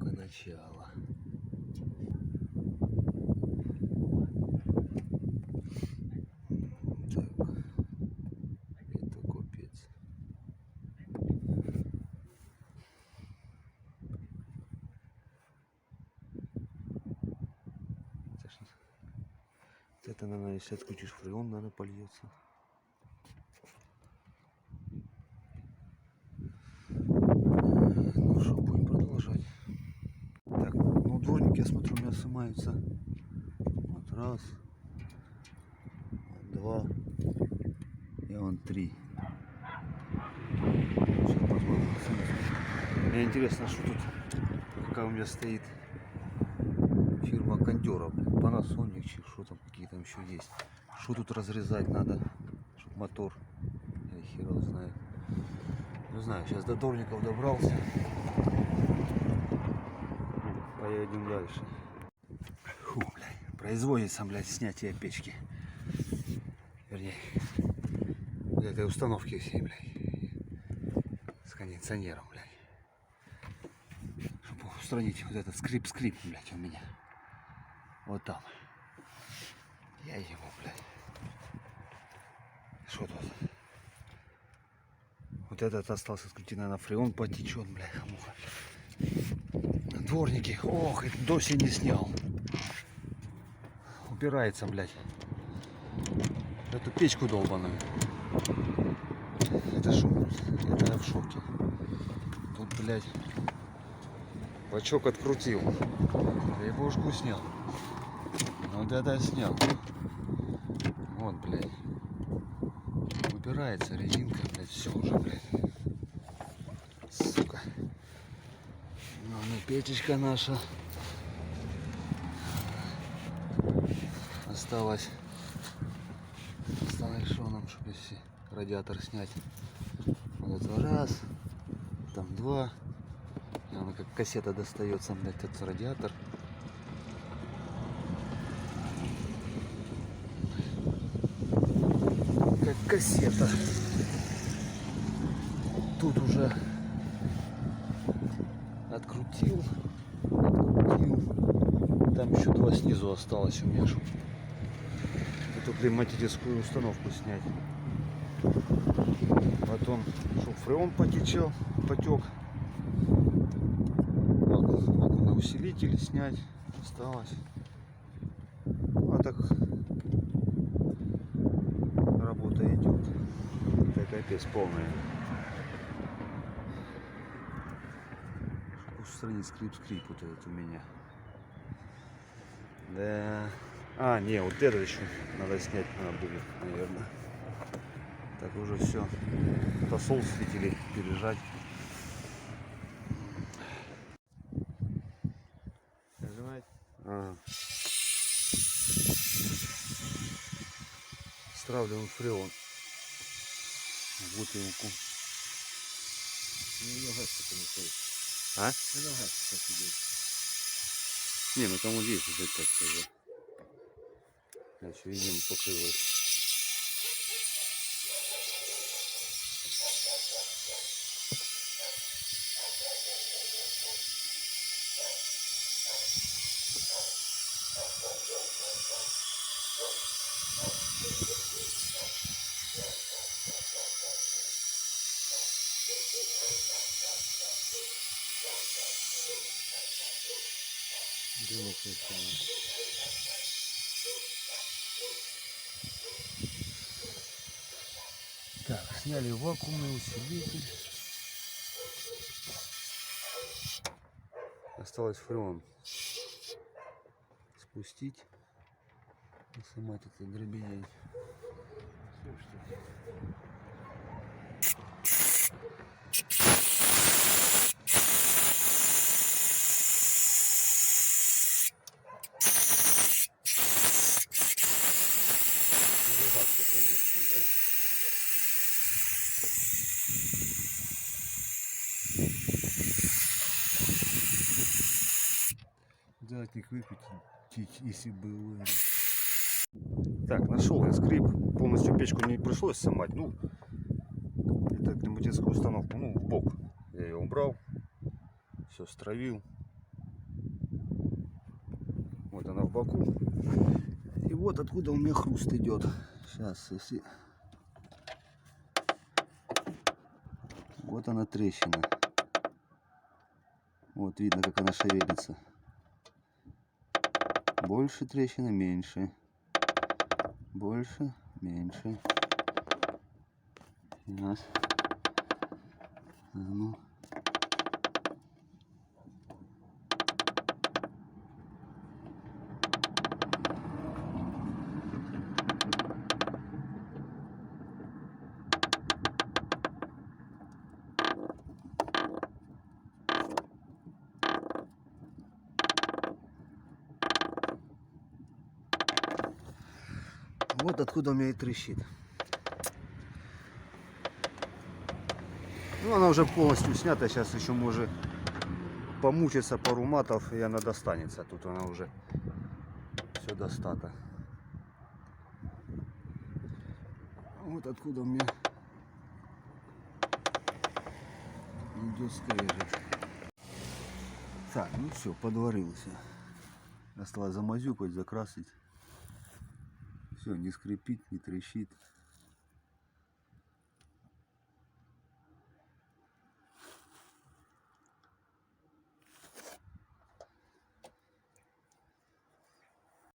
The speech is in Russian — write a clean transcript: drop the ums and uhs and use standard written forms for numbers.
только начало. Так, это капец. Это, наверное, если открутишь фреон, наверное, польется. Ну что, будем продолжать. Так, ну дворники, я смотрю, у меня снимаются. Вот раз, вот два и вон три. Сейчас посмотрим. Мне интересно, что тут, какая у меня стоит фирма Кондера, Panasonic, что там, какие там еще есть. Что тут разрезать надо, чтобы мотор, я хер его знает. Не знаю, сейчас до дворников добрался. Поедем дальше. Фу, блядь, производится, блядь, снятие печки. Вернее, вот этой установки всей, блядь, с кондиционером, блядь. Чтобы устранить вот этот скрип-скрип, блядь, у меня. Вот там. Я его, блядь. Что тут? Вот этот остался скрутить, наверное, фреон потечет, блядь, хамуха. Дворники. Ох, это до сих не снял. Упирается, блядь. Эту печку долбаную. Это шум. Это я в шоке. Тут, блядь, бачок открутил. Я его ушку снял. Ну да, снял. Вот, блядь. Упирается резинка, блядь, все уже, блядь. Сука. Ну, печечка наша. Осталось что нам, чтобы если радиатор снять. Вот это раз, там два. И она как кассета достается, блядь, этот радиатор. Как кассета. Тут уже открутил. Там еще два снизу осталось у меня, чтобы эту климатическую установку снять. Потом, чтобы фреон потек. На усилитель снять осталось. А так работа идет. Это капец полная. Устранить скрип-скрип вот этот у меня. Да. А, не, вот это еще надо снять, надо будет, наверное. Так уже все. Посол светили пережать. Нажимать. Ага. Стравливаем фреон в бутылку. А? Не, ну там вот есть уже как-то уже. Еще видим покрылось. Так, сняли вакуумный усилитель. Осталось фреон спустить и сломать этот дребедень. Датник выкрутить, если было. Так, нашел я скрип. Полностью печку не пришлось снимать. Ну, это климатическую установку, ну, в бок. Я ее убрал, все стравил. боку. И вот откуда у меня хруст идет. Сейчас, если... Вот она трещина. Вот видно, как она шевелится. Больше трещина, меньше. Больше, меньше. Сейчас. Ну. Вот откуда у меня и трещит. Ну, она уже полностью снята. Сейчас еще может помучиться пару матов, и она достанется. Тут она уже все достата. Вот откуда у меня идет скрежет. Так, ну все, подварился. Осталось замазюкать, закрасить. Все, не скрипит, не трещит.